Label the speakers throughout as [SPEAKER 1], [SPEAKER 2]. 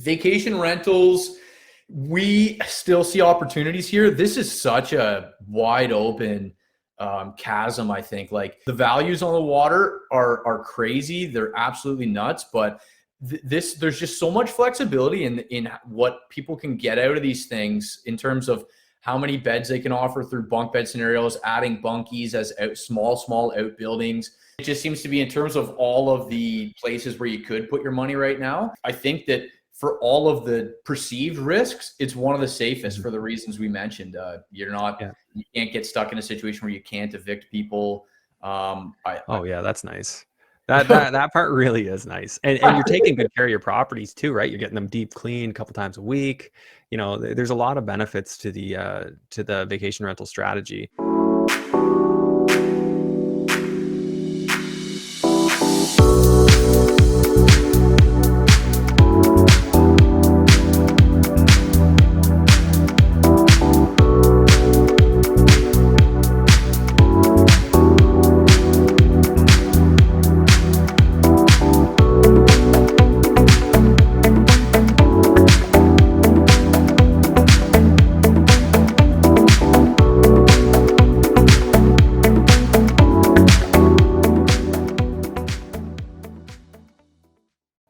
[SPEAKER 1] Vacation rentals, we still see opportunities here. This is such a wide open chasm, I think. Like, the values on the water are crazy. They're absolutely nuts, but there's just so much flexibility in what people can get out of these things in terms of how many beds they can offer through bunk bed scenarios, adding bunkies as small outbuildings. It just seems to be, in terms of all of the places where you could put your money right now, I think that for all of the perceived risks, it's one of the safest for the reasons we mentioned. You can't get stuck in a situation where you can't evict people.
[SPEAKER 2] That's nice. That part really is nice. And you're taking good care of your properties too, right? You're getting them deep cleaned a couple times a week. You know, there's a lot of benefits to the vacation rental strategy.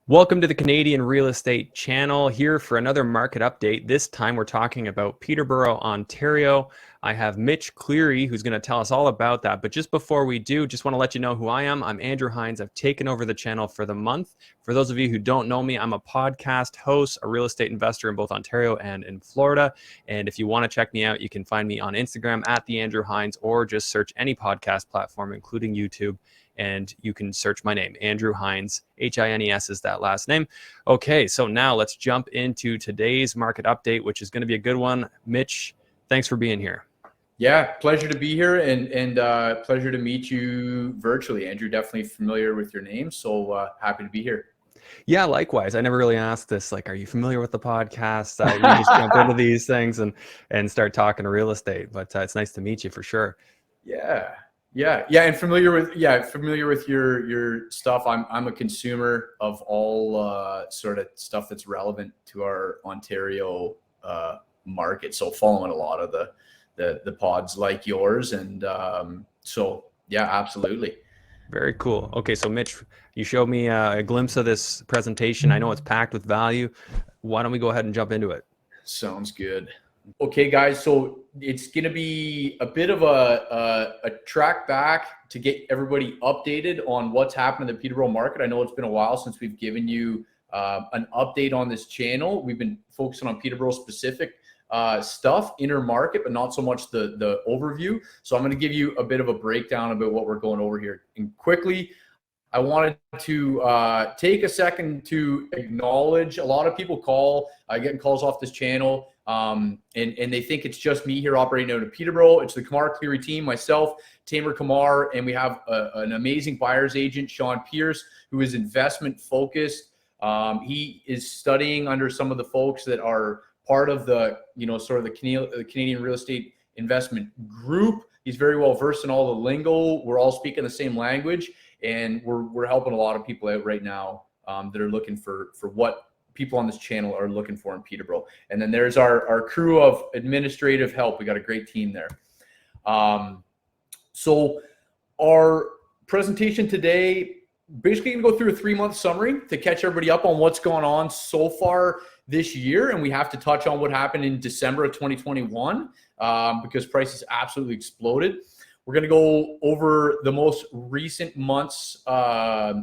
[SPEAKER 2] Welcome to the Canadian Real Estate Channel, here for another market update. This time we're talking about Peterborough, Ontario. I have Mitch Cleary, who's going to tell us all about that. But just before we do, just want to let you know who I am. I'm Andrew Hines. I've taken over the channel for the month. For those of you who don't know me, I'm a podcast host, a real estate investor in both Ontario and in Florida. And if you want to check me out, you can find me on Instagram at the Andrew Hines, or just search any podcast platform, including YouTube. And you can search my name, Andrew Hines. Hines is that last name. Okay, so now let's jump into today's market update, which is going to be a good one. Mitch, thanks for being here.
[SPEAKER 1] Yeah, pleasure to be here, and pleasure to meet you virtually. Andrew, definitely familiar with your name, so happy to be here.
[SPEAKER 2] Yeah, likewise. I never really asked this, like, are you familiar with the podcast? You just jump into these things and start talking to real estate, but it's nice to meet you for sure.
[SPEAKER 1] Yeah, and familiar with your stuff. I'm a consumer of all sort of stuff that's relevant to our Ontario market. So following a lot of the pods like yours, and so yeah, absolutely.
[SPEAKER 2] Very cool. Okay, so Mitch, you showed me a glimpse of this presentation. I know it's packed with value. Why don't we go ahead and jump into it?
[SPEAKER 1] Sounds good. Okay, guys, so it's going to be a bit of a track back to get everybody updated on what's happened in the Peterborough market. I know it's been a while since we've given you an update on this channel. We've been focusing on Peterborough specific stuff, inner market, but not so much the overview. So I'm going to give you a bit of a breakdown about what we're going over here. And quickly, I wanted to take a second to acknowledge a lot of people getting calls off this channel. And they think it's just me here operating out of Peterborough. It's the Kamar Cleary team, myself, Tamer Kamar, and we have an amazing buyer's agent, Sean Pierce, who is investment focused. He is studying under some of the folks that are part of the, sort of the Canadian real estate investment group. He's very well versed in all the lingo. We're all speaking the same language, and we're helping a lot of people out right now that are looking for what people on this channel are looking for in Peterborough. And then there's our crew of administrative help. We got a great team there. So our presentation today, basically going to go through a 3-month summary to catch everybody up on what's gone on so far this year. And we have to touch on what happened in December of 2021 because prices absolutely exploded. We're going to go over the most recent months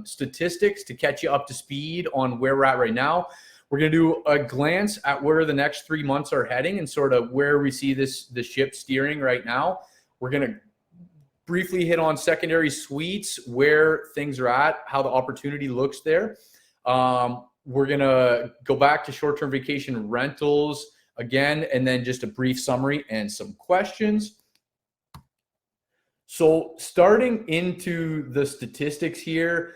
[SPEAKER 1] statistics to catch you up to speed on where we're at right now. We're going to do a glance at where the next 3 months are heading and sort of where we see the ship steering right now. We're going to briefly hit on secondary suites, where things are at, how the opportunity looks there. We're going to go back to short-term vacation rentals again, and then just a brief summary and some questions. So starting into the statistics here,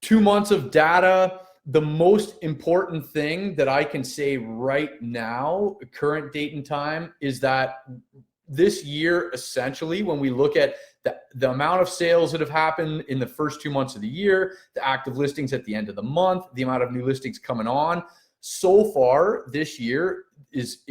[SPEAKER 1] 2 months of data. The most important thing that I can say right now, current date and time, is that this year, essentially, when we look at the amount of sales that have happened in the first 2 months of the year, the active listings at the end of the month, the amount of new listings coming on, so far this year is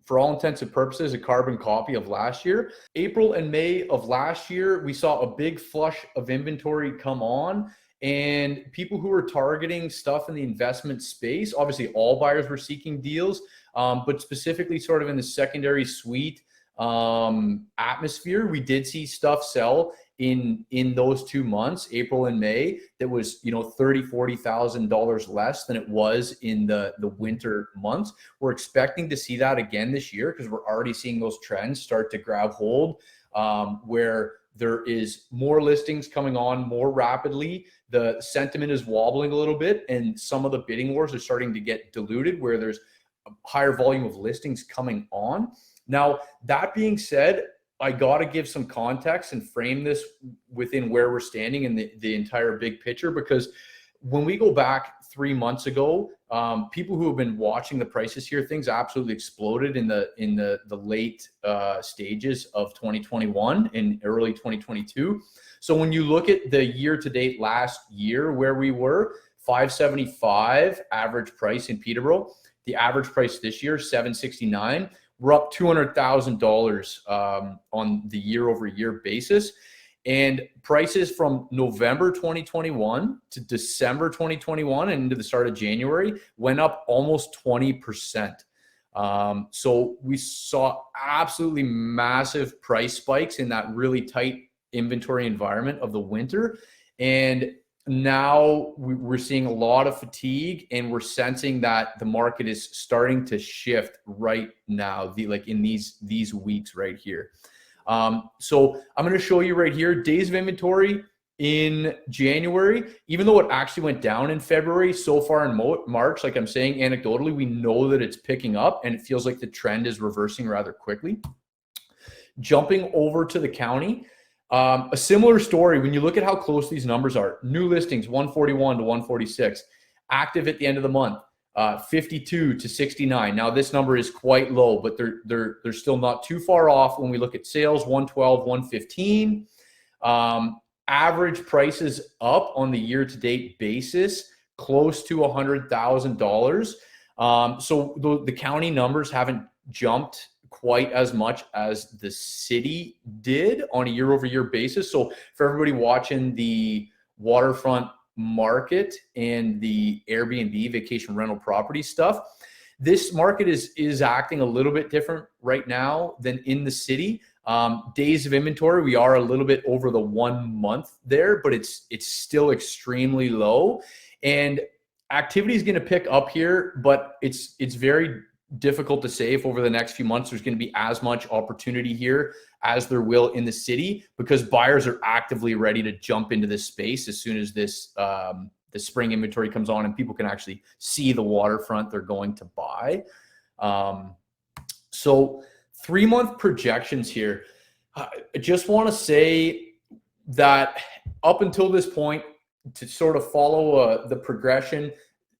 [SPEAKER 1] for all intents and purposes a carbon copy of last year. April and May of last year, we saw a big flush of inventory come on, and people who were targeting stuff in the investment space, obviously all buyers were seeking deals, but specifically sort of in the secondary suite atmosphere, we did see stuff sell in those 2 months, April and May, that was, you know, $30,000-$40,000 less than it was in the winter months. We're expecting to see that again this year because we're already seeing those trends start to grab hold, where there is more listings coming on more rapidly. The sentiment is wobbling a little bit, and some of the bidding wars are starting to get diluted where there's a higher volume of listings coming on. Now, that being said, I got to give some context and frame this within where we're standing in the entire big picture, because when we go back 3 months ago, people who have been watching the prices here, things absolutely exploded in the late stages of 2021 and early 2022. So when you look at the year to date last year, where we were, $575 average price in Peterborough, the average price this year, $769. We're up $200,000 on the year-over-year basis. And prices from November 2021 to December 2021 and into the start of January went up almost 20%. So we saw absolutely massive price spikes in that really tight inventory environment of the winter. And now we're seeing a lot of fatigue, and we're sensing that the market is starting to shift right now, like in these weeks right here. So I'm going to show you right here, days of inventory in January, even though it actually went down in February, so far in March, like I'm saying, anecdotally, we know that it's picking up and it feels like the trend is reversing rather quickly. Jumping over to the county, a similar story when you look at how close these numbers are. New listings, 141 to 146. Active at the end of the month, 52 to 69. Now this number is quite low, but they're still not too far off when we look at sales, 112, 115. Average prices up on the year-to-date basis, close to $100,000. So the county numbers haven't jumped quite as much as the city did on a year-over-year basis. So for everybody watching the waterfront market and the Airbnb vacation rental property stuff, this market is acting a little bit different right now than in the city. Days of inventory, we are a little bit over the 1 month there, but it's still extremely low. And activity is going to pick up here, but it's very difficult to say if over the next few months there's going to be as much opportunity here as there will in the city, because buyers are actively ready to jump into this space as soon as this the spring inventory comes on and people can actually see the waterfront they're going to buy. So 3-month projections here. I just want to say that up until this point, to sort of follow the progression,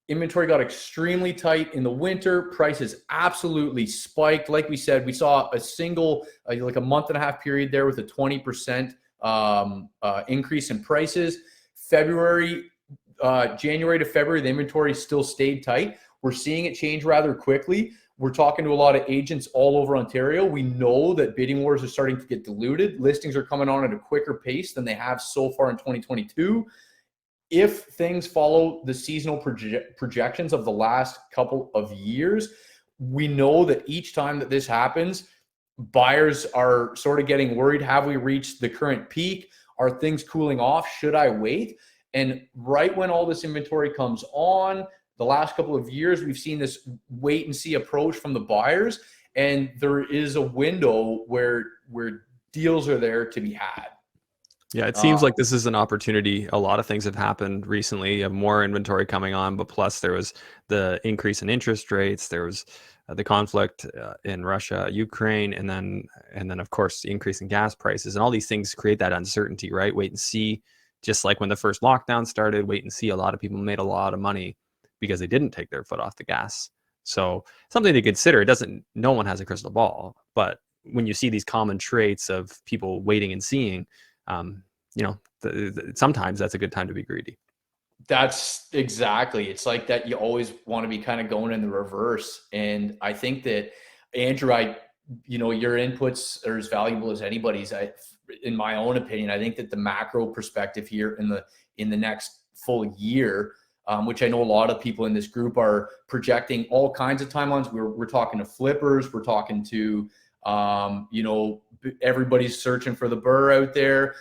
[SPEAKER 1] inventory got extremely tight in the winter. Prices absolutely spiked. Like we said, we saw a single, like a month and a half period there with a 20% increase in prices. January to February, the inventory still stayed tight. We're seeing it change rather quickly. We're talking to a lot of agents all over Ontario. We know that bidding wars are starting to get diluted. Listings are coming on at a quicker pace than they have so far in 2022. If things follow the seasonal projections of the last couple of years, we know that each time that this happens, buyers are sort of getting worried. Have we reached the current peak? Are things cooling off? Should I wait? And right when all this inventory comes on, the last couple of years, we've seen this wait and see approach from the buyers. And there is a window where deals are there to be had.
[SPEAKER 2] Yeah, it seems like this is an opportunity. A lot of things have happened recently. You have more inventory coming on, but plus there was the increase in interest rates. There was the conflict in Russia, Ukraine, and then of course the increase in gas prices, and all these things create that uncertainty, right? Wait and see. Just like when the first lockdown started, wait and see. A lot of people made a lot of money because they didn't take their foot off the gas. So something to consider. No one has a crystal ball, but when you see these common traits of people waiting and seeing, sometimes that's a good time to be greedy.
[SPEAKER 1] That's exactly. It's like that. You always want to be kind of going in the reverse. And I think that Andrew, your inputs are as valuable as anybody's. In my own opinion, I think that the macro perspective here in the next full year, which I know a lot of people in this group are projecting all kinds of timelines. We're talking to flippers. We're talking to, everybody's searching for the burr out there.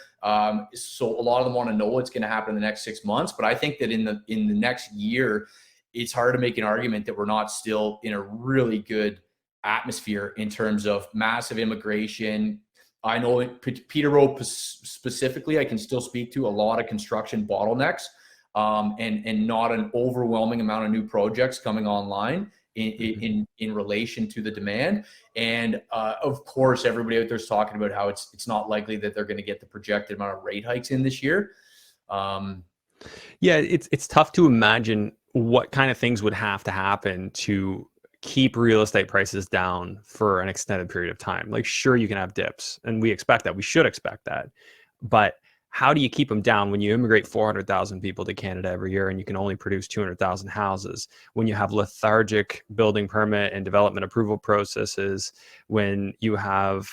[SPEAKER 1] So a lot of them want to know what's going to happen in the next 6 months. But I think that in the next year, it's hard to make an argument that we're not still in a really good atmosphere in terms of massive immigration. I know Peterborough specifically, I can still speak to a lot of construction bottlenecks, and not an overwhelming amount of new projects coming online in relation to the demand. And of course, everybody out there is talking about how it's not likely that they're going to get the projected amount of rate hikes in this year.
[SPEAKER 2] Yeah, it's tough to imagine what kind of things would have to happen to keep real estate prices down for an extended period of time. Like, sure, you can have dips, and we expect that. We should expect that. But how do you keep them down when you immigrate 400,000 people to Canada every year and you can only produce 200,000 houses? When you have lethargic building permit and development approval processes, when you have,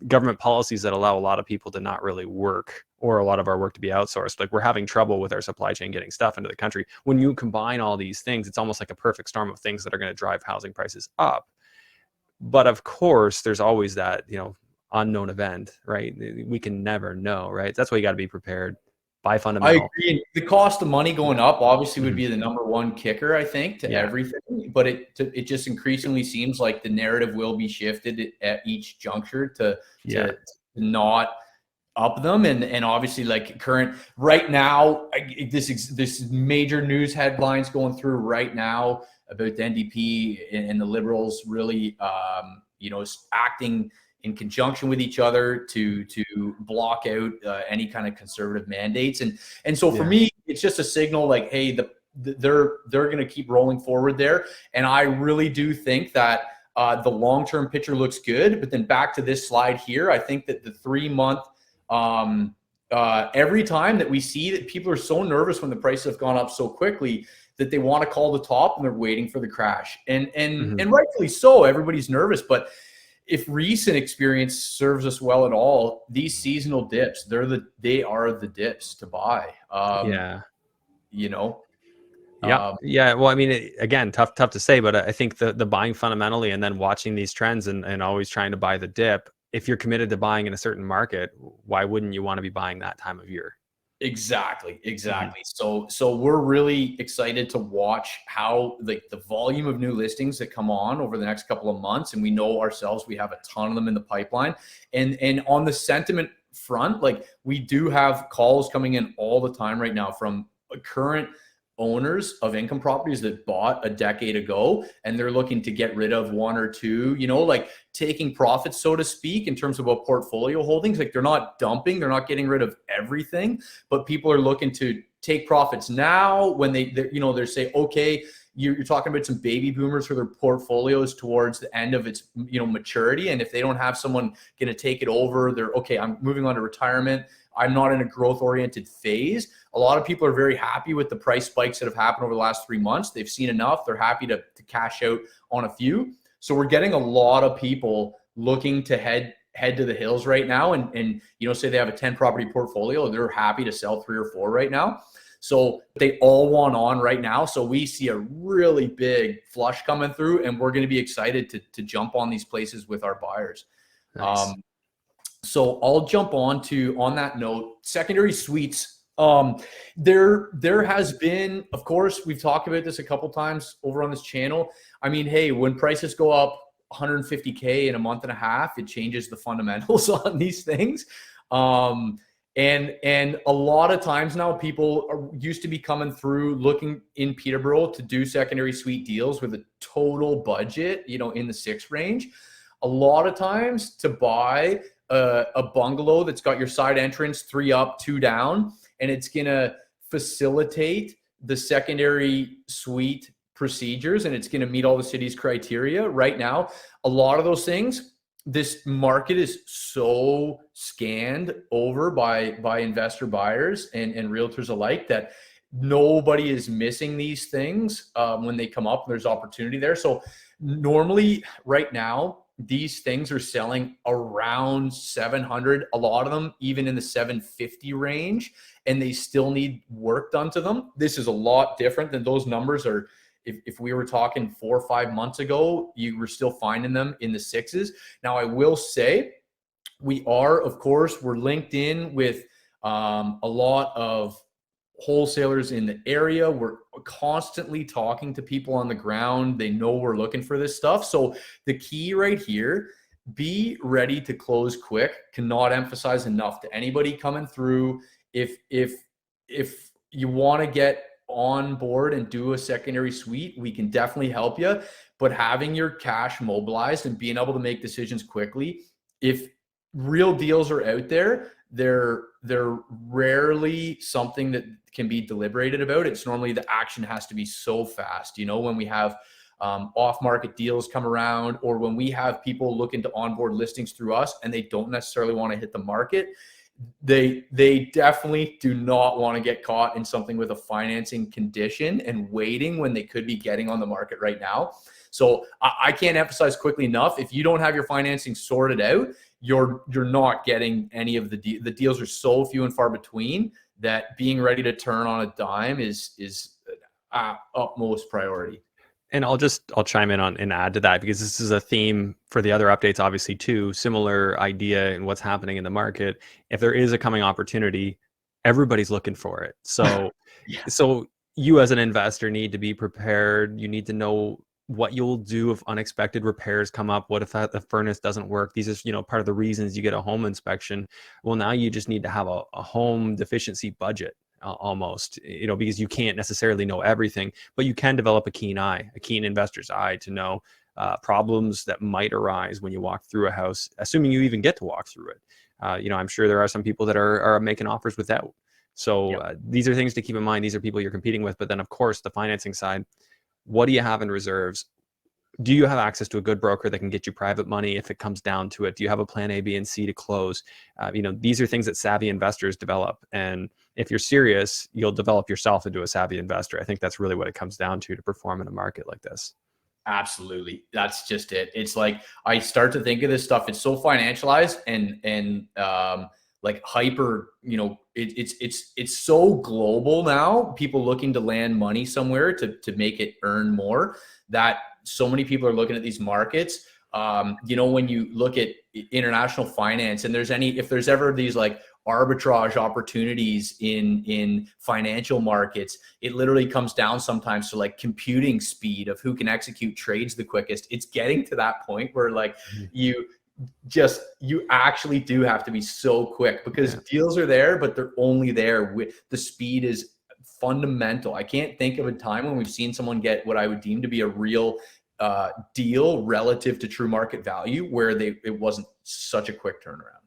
[SPEAKER 2] government policies that allow a lot of people to not really work, or a lot of our work to be outsourced. Like, we're having trouble with our supply chain getting stuff into the country. When you combine all these things, it's almost like a perfect storm of things that are going to drive housing prices up. But of course, there's always that, unknown event, right? We can never know, right? That's why you got to be prepared. Buy
[SPEAKER 1] I
[SPEAKER 2] fundamental.
[SPEAKER 1] agree. The cost of money going up obviously would be the number one kicker, I think, to everything. But it just increasingly seems like the narrative will be shifted at each juncture to not up them. And obviously, like current right now, this major news headlines going through right now about the NDP and the Liberals really, acting in conjunction with each other to block out any kind of conservative mandates. And so for me, it's just a signal like, hey, they're going to keep rolling forward there. And I really do think that the long-term picture looks good. But then back to this slide here, I think that the 3-month, every time that we see that people are so nervous when the prices have gone up so quickly that they want to call the top and they're waiting for the crash. And rightfully so, everybody's nervous. But if recent experience serves us well at all, these seasonal dips, they are the dips to buy.
[SPEAKER 2] Well, I mean, again, tough to say, but I think the buying fundamentally and then watching these trends and always trying to buy the dip. If you're committed to buying in a certain market, why wouldn't you want to be buying that time of year?
[SPEAKER 1] Exactly. So we're really excited to watch how the volume of new listings that come on over the next couple of months. And we know ourselves, we have a ton of them in the pipeline. And on the sentiment front, like we do have calls coming in all the time right now from current owners of income properties that bought a decade ago, and they're looking to get rid of one or two, like taking profits, so to speak, in terms of a portfolio holdings. Like they're not dumping, they're not getting rid of everything, but people are looking to take profits now when they're saying, okay, you're talking about some baby boomers for their portfolios towards the end of its maturity. And if they don't have someone going to take it over, they're okay, I'm moving on to retirement. I'm not in a growth oriented phase. A lot of people are very happy with the price spikes that have happened over the last 3 months. They've seen enough. They're happy to cash out on a few. So we're getting a lot of people looking to head to the hills right now. And say they have a 10 property portfolio, they're happy to sell 3 or 4 right now. So they all want on right now. So we see a really big flush coming through, and we're going to be excited to jump on these places with our buyers. Nice. So I'll jump on that note, secondary suites. There has been, of course, we've talked about this a couple times over on this channel. I mean, hey, when prices go up $150K in a month and a half, it changes the fundamentals on these things. And a lot of times now people used to be coming through looking in Peterborough to do secondary suite deals with a total budget, in the 6 range. A lot of times to buy a bungalow that's got your side entrance, 3 up, 2 down, and it's going to facilitate the secondary suite procedures, and it's going to meet all the city's criteria. Right now, a lot of those things this market is so scanned over by investor buyers and realtors alike that nobody is missing these things when they come up. There's opportunity there. So normally right now, these things are selling around 700, a lot of them even in the 750 range, and they still need work done to them. This is a lot different than those numbers are. If we were talking 4 or 5 months ago, you were still finding them in the sixes. Now, I will say we are, of course, we're linked in with a lot of wholesalers in the area. We're constantly talking to people on the ground. They know we're looking for this stuff. So the key right here, be ready to close quick. Cannot emphasize enough to anybody coming through. If you want to get on board and do a secondary suite, we can definitely help you. But having your cash mobilized and being able to make decisions quickly, if real deals are out there, they're rarely something that can be deliberated about. It's normally the action has to be so fast. You know, when we have off-market deals come around, or when we have people looking to onboard listings through us and they don't necessarily want to hit the market, they definitely do not want to get caught in something with a financing condition and waiting when they could be getting on the market right now. So I can't emphasize quickly enough, if you don't have your financing sorted out, you're not getting any of the deals are so few and far between that being ready to turn on a dime is utmost priority.
[SPEAKER 2] And I'll chime in on and add to that, because this is a theme for the other updates, obviously too, similar idea in what's happening in the market. If there is a coming opportunity, everybody's looking for it. So, so you as an investor need to be prepared. You need to know what you'll do if unexpected repairs come up. What if the furnace doesn't work? These are, you know, part of the reasons you get a home inspection. Well, now you just need to have a home deficiency budget. Almost, you know, because you can't necessarily know everything, but you can develop a keen eye, a keen investor's eye to know problems that might arise when you walk through a house, assuming you even get to walk through it. You know, I'm sure there are some people that are making offers without. So these are things to keep in mind. These are people you're competing with. But then, of course, the financing side, what do you have in reserves? Do you have access to a good broker that can get you private money if it comes down to it? Do you have a plan A, B, and C to close? You know, these are things that savvy investors develop. And if you're serious, you'll develop yourself into a savvy investor. I think that's really what it comes down to perform in a market like this.
[SPEAKER 1] Absolutely. That's just it. It's like, I start to think of this stuff, it's so financialized and like hyper, you know, it's so global now, people looking to land money somewhere to make it earn more, that so many people are looking at these markets. You know, when you look at international finance, and if there's ever these like arbitrage opportunities in financial markets, it literally comes down sometimes to like computing speed of who can execute trades the quickest. It's getting to that point where like you actually do have to be so quick, because deals are there, but they're only there with the speed is fundamental. I can't think of a time when we've seen someone get what I would deem to be a real deal relative to true market value where it wasn't such a quick turnaround.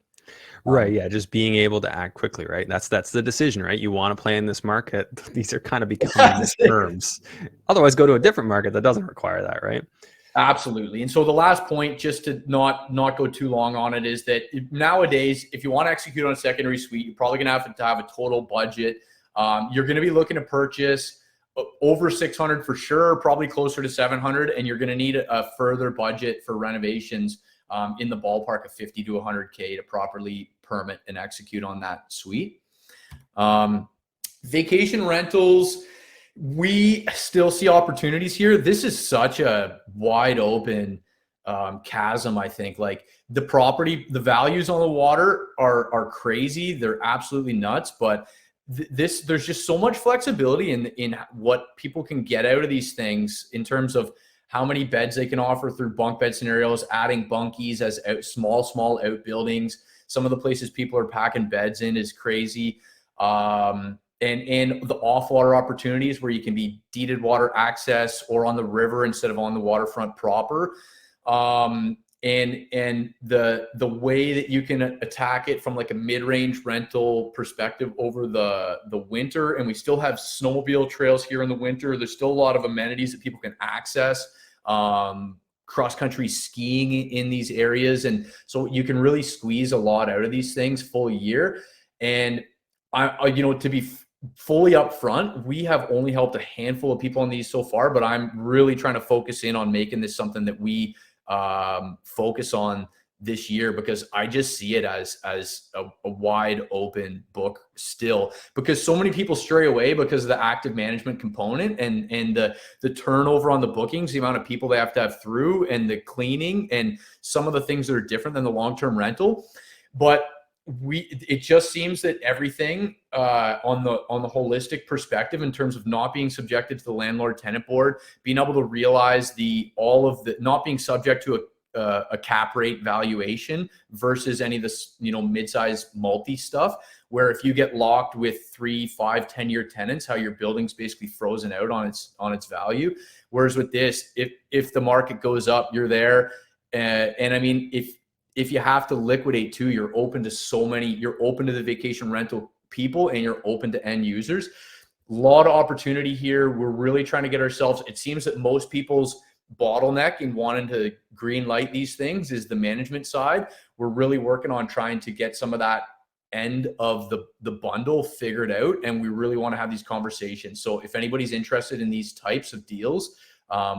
[SPEAKER 2] Right. Yeah. Just being able to act quickly. Right. That's the decision, right? You want to play in this market. These are kind of becoming terms. Otherwise, go to a different market that doesn't require that. Right.
[SPEAKER 1] Absolutely. And so the last point, just to not go too long on it, is that nowadays, if you want to execute on a secondary suite, you're probably going to have a total budget. You're going to be looking to purchase over 600 for sure, probably closer to 700, and you're going to need a further budget for renovations in the ballpark of 50 to 100K to properly permit and execute on that suite. Vacation rentals, we still see opportunities here. This is such a wide open chasm. I think like the values on the water are crazy. They're absolutely nuts, but there's just so much flexibility in what people can get out of these things in terms of how many beds they can offer through bunk bed scenarios, adding bunkies as small outbuildings. Some of the places people are packing beds in is crazy. And the off-water opportunities where you can be deeded water access or on the river instead of on the waterfront proper. And the way that you can attack it from like a mid-range rental perspective over the winter. And we still have snowmobile trails here in the winter. There's still a lot of amenities that people can access. cross-country skiing in these areas. And so you can really squeeze a lot out of these things full year. And to be fully upfront, we have only helped a handful of people on these so far, but I'm really trying to focus in on making this something that we focus on this year, because I just see it as a wide open book still, because so many people stray away because of the active management component and the turnover on the bookings, the amount of people they have to have through, and the cleaning, and some of the things that are different than the long-term rental. But it just seems that everything on the holistic perspective, in terms of not being subjected to the landlord tenant board, being able to realize not being subject to a cap rate valuation versus any of this, mid-size multi stuff, where if you get locked with 3, 5, 10-year tenants, how your building's basically frozen out on its value. Whereas with this, if the market goes up, you're there. And I mean, if you have to liquidate too, you're open to the vacation rental people, and you're open to end users. A lot of opportunity here. We're really trying to get ourselves, it seems that most people's bottleneck in wanting to green light these things is the management side. We're really working on trying to get some of that end of the bundle figured out, and we really want to have these conversations. So if anybody's interested in these types of deals,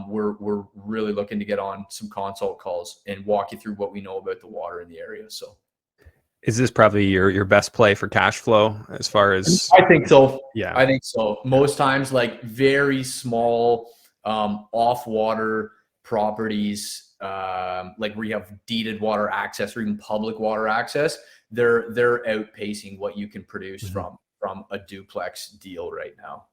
[SPEAKER 1] we're really looking to get on some consult calls and walk you through what we know about the water in the area. So
[SPEAKER 2] Is this probably your best play for cash flow as far as?
[SPEAKER 1] I think so.
[SPEAKER 2] Yeah,
[SPEAKER 1] I think so. Most times, like very small off water properties, like where you have deeded water access or even public water access, they're outpacing what you can produce from a duplex deal right now.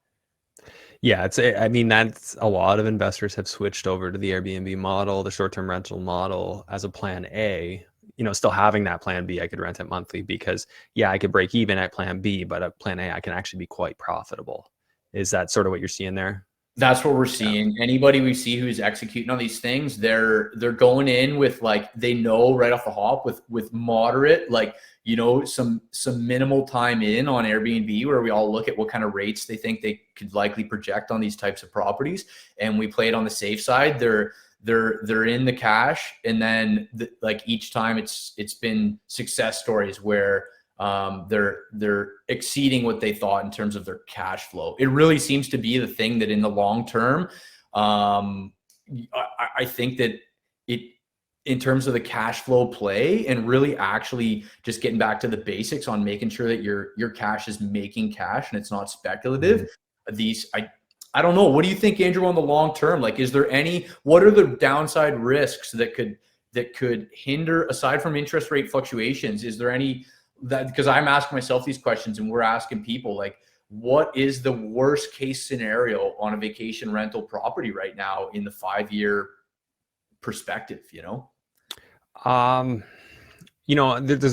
[SPEAKER 2] Yeah, I mean, that's a lot of investors have switched over to the Airbnb model, the short-term rental model, as a plan A. Still having that plan B, I could rent it monthly, because I could break even at plan B, but at plan A, I can actually be quite profitable. Is that sort of what you're seeing there?
[SPEAKER 1] That's what we're seeing. Yeah. Anybody we see who's executing on these things, they're going in with, like, they know right off the hop with moderate, like, some minimal time in on Airbnb, where we all look at what kind of rates they think they could likely project on these types of properties, and we play it on the safe side. They're in the cash, and then like each time it's been success stories where they're exceeding what they thought in terms of their cash flow. It really seems to be the thing that in the long term, I think that in terms of the cash flow play, and really actually just getting back to the basics on making sure that your cash is making cash and it's not speculative. I don't know. What do you think, Andrew, on the long term? Like, what are the downside risks that could hinder, aside from interest rate fluctuations? Is there any that, because I'm asking myself these questions, and we're asking people, like, what is the worst case scenario on a vacation rental property right now in the 5-year perspective?
[SPEAKER 2] There's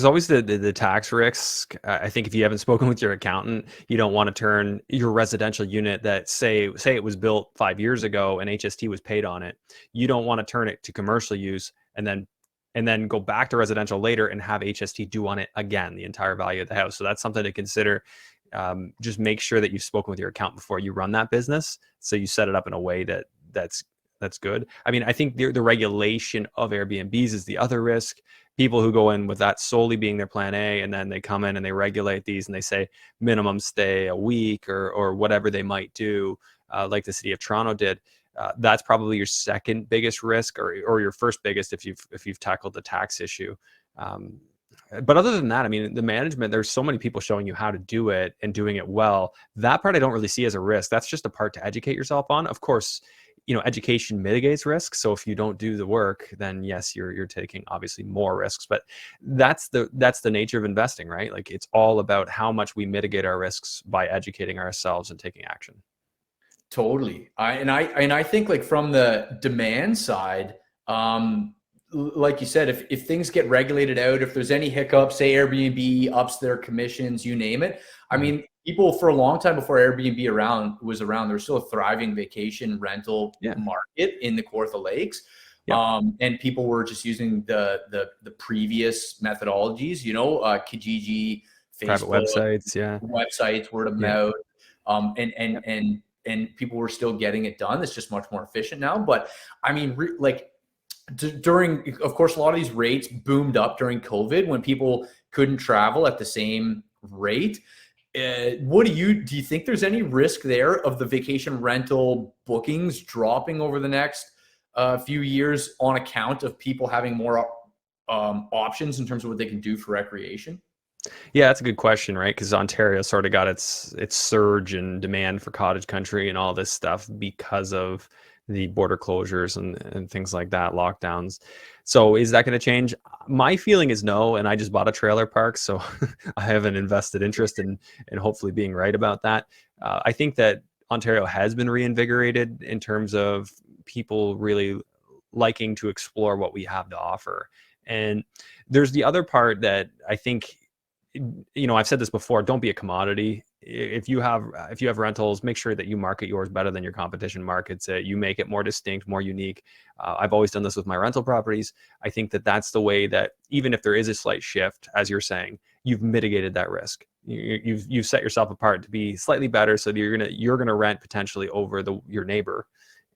[SPEAKER 2] always the tax risk. I think if you haven't spoken with your accountant, you don't want to turn your residential unit that say it was built 5 years ago and HST was paid on it. You don't want to turn it to commercial use and then go back to residential later and have HST due on it again, the entire value of the house. So that's something to consider. Just make sure that you've spoken with your accountant before you run that business, so you set it up in a way that's good. I mean, I think the regulation of Airbnbs is the other risk. People who go in with that solely being their plan A, and then they come in and they regulate these and they say minimum stay a week or whatever they might do, like the city of Toronto did. That's probably your second biggest risk, or your first biggest if you've tackled the tax issue. But other than that, I mean, the management, there's so many people showing you how to do it and doing it well. That part I don't really see as a risk. That's just a part to educate yourself on. Of course, education mitigates risk. So if you don't do the work, then yes, you're taking obviously more risks. But that's the nature of investing, right? Like, it's all about how much we mitigate our risks by educating ourselves and taking action.
[SPEAKER 1] Totally. I think, like, from the demand side, like you said, if things get regulated out, if there's any hiccups, say Airbnb ups their commissions, you name it. I mean, people for a long time before Airbnb was around, there was still a thriving vacation rental market in the Kawartha Lakes. And people were just using the previous methodologies, Kijiji, Facebook,
[SPEAKER 2] private
[SPEAKER 1] websites, word of mouth. And people were still getting it done. It's just much more efficient now. But I mean, during, of course, a lot of these rates boomed up during COVID when people couldn't travel at the same rate. What do you think there's any risk there of the vacation rental bookings dropping over the next few years on account of people having more options in terms of what they can do for recreation?
[SPEAKER 2] Yeah, that's a good question, right? Because Ontario sort of got its surge in demand for cottage country and all this stuff because of the border closures and things like that, lockdowns. So is that going to change? My feeling is no, and I just bought a trailer park, so I have an invested interest in hopefully being right about that. I think that Ontario has been reinvigorated in terms of people really liking to explore what we have to offer. And there's the other part that I think, I've said this before, don't be a commodity. If you have rentals, make sure that you market yours better than your competition markets it. You make it more distinct, more unique. I've always done this with my rental properties. I think that that's the way that even if there is a slight shift, as you're saying, you've mitigated that risk. You've set yourself apart to be slightly better, so that you're gonna rent potentially over your neighbor,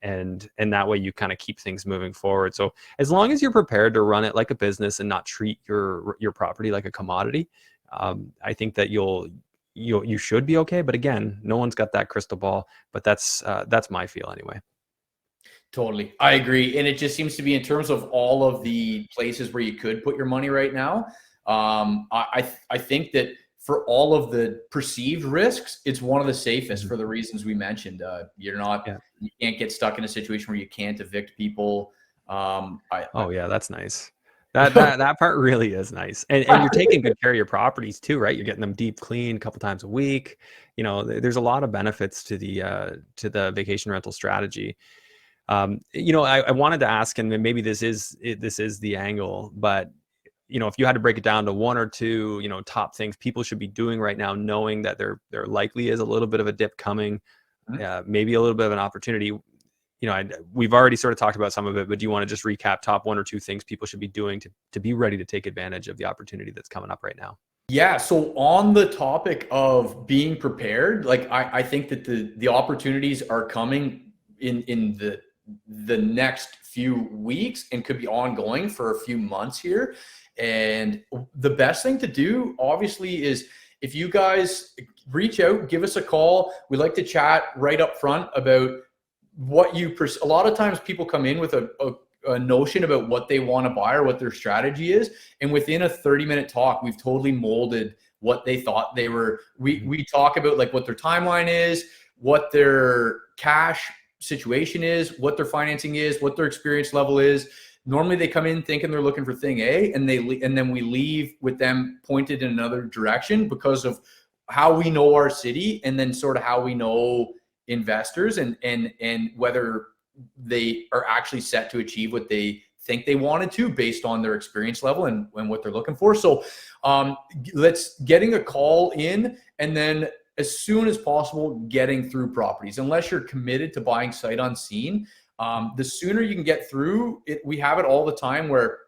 [SPEAKER 2] and that way you kind of keep things moving forward. So as long as you're prepared to run it like a business and not treat your property like a commodity, I think that you should be okay. But again, no one's got that crystal ball, but that's my feel anyway.
[SPEAKER 1] Totally. I agree. And it just seems to be, in terms of all of the places where you could put your money right now, I think that for all of the perceived risks, it's one of the safest for the reasons we mentioned. You can't get stuck in a situation where you can't evict people.
[SPEAKER 2] Yeah, that's nice. That part really is nice. And you're taking good care of your properties too, right? You're getting them deep clean a couple times a week. There's a lot of benefits to the vacation rental strategy. I wanted to ask, and maybe this is the angle, but if you had to break it down to one or two, top things people should be doing right now, knowing that there likely is a little bit of a dip coming, maybe a little bit of an opportunity. We've already sort of talked about some of it, but do you want to just recap top one or two things people should be doing to be ready to take advantage of the opportunity that's coming up right now?
[SPEAKER 1] Yeah. So on the topic of being prepared, like I think that the opportunities are coming in the next few weeks and could be ongoing for a few months here. And the best thing to do, obviously, is if you guys reach out, give us a call. We like to chat right up front about what a lot of times people come in with a notion about what they want to buy or what their strategy is. And within a 30-minute talk, we've totally molded what they thought they were. We talk about like what their timeline is, what their cash situation is, what their financing is, what their experience level is. Normally they come in thinking they're looking for thing A, and then we leave with them pointed in another direction because of how we know our city, and then sort of how we know investors and whether they are actually set to achieve what they think they wanted to based on their experience level and what they're looking for. So let's getting a call in, and then as soon as possible getting through properties. Unless you're committed to buying sight unseen, the sooner you can get through it. We have it all the time where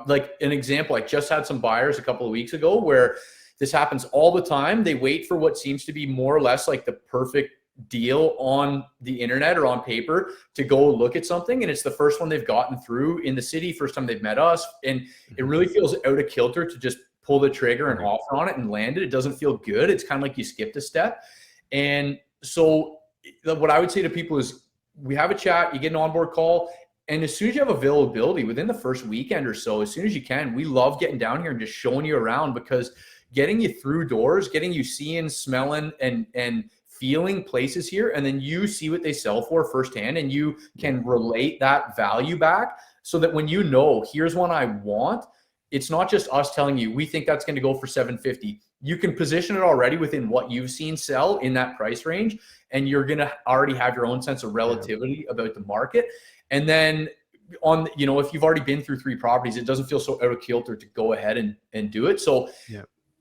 [SPEAKER 1] like an example, I just had some buyers a couple of weeks ago where this happens all the time. They wait for what seems to be more or less like the perfect deal on the internet or on paper to go look at something, and it's the first one they've gotten through in the city, first time they've met us, and it really feels out of kilter to just pull the trigger and offer on it and land it. It doesn't feel good. It's kind of like you skipped a step. And so what I would say to people is, we have a chat, you get an onboard call, and as soon as you have availability within the first weekend or so, as soon as you can, we love getting down here and just showing you around, because getting you through doors, getting you seeing, smelling, and feeling places here, and then you see what they sell for firsthand, and you can relate that value back, so that when here's one I want, it's not just us telling you we think that's going to go for $750. You can position it already within what you've seen sell in that price range, and you're going to already have your own sense of relativity about the market. And then if you've already been through 3 properties, it doesn't feel so out of kilter to go ahead and do it. So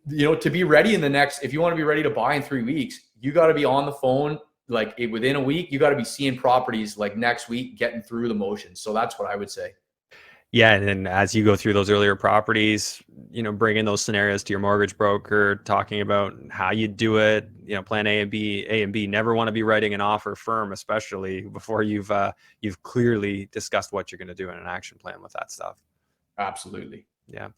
[SPEAKER 1] to be ready if you want to be ready to buy in 3 weeks, you got to be on the phone like within a week. You got to be seeing properties like next week, getting through the motions. So that's what I would say.
[SPEAKER 2] Yeah, and then as you go through those earlier properties, bring in those scenarios to your mortgage broker, talking about how you do it. Plan A and B. A and B. Never want to be writing an offer firm, especially before you've clearly discussed what you're going to do in an action plan with that stuff.
[SPEAKER 1] Absolutely.
[SPEAKER 2] Yeah.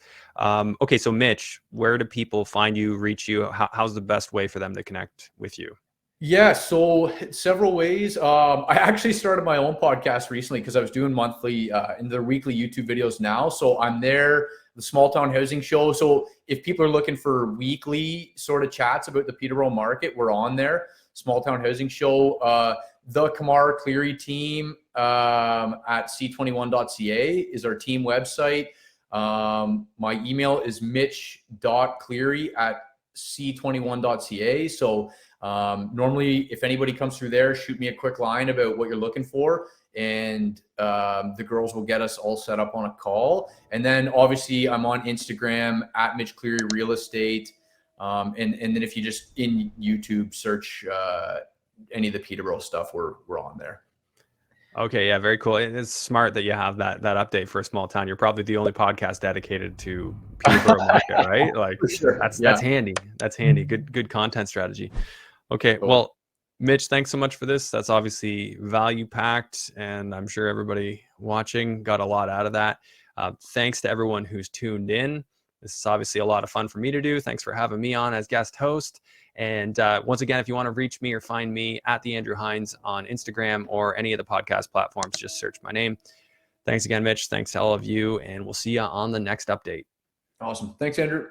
[SPEAKER 2] Okay, so Mitch, where do people find you, reach you? How's the best way for them to connect with you?
[SPEAKER 1] Yeah, so several ways. I actually started my own podcast recently because I was doing monthly and the weekly YouTube videos now. So I'm there, the Small Town Housing Show. So if people are looking for weekly sort of chats about the Peterborough market, we're on there. Small Town Housing Show. The Kamar Cleary team at c21.ca is our team website. My email is mitch.cleary@c21.ca. So normally, if anybody comes through there, shoot me a quick line about what you're looking for, and the girls will get us all set up on a call. And then obviously I'm on Instagram at Mitch Cleary Real Estate. And then if you just in YouTube search any of the Peterborough stuff, we're on there.
[SPEAKER 2] Okay, yeah, very cool. And it's smart that you have that update for a small town. You're probably the only podcast dedicated to Peterborough market, right? Like
[SPEAKER 1] For sure.
[SPEAKER 2] that's handy. That's handy. Good content strategy. Okay, well, Mitch, thanks so much for this. That's obviously value packed, and I'm sure everybody watching got a lot out of that. Thanks to everyone who's tuned in. This is obviously a lot of fun for me to do. Thanks for having me on as guest host. And once again, if you want to reach me or find me at the Andrew Hines on Instagram or any of the podcast platforms, just search my name. Thanks again, Mitch. Thanks to all of you, and we'll see you on the next update.
[SPEAKER 1] Awesome. Thanks, Andrew.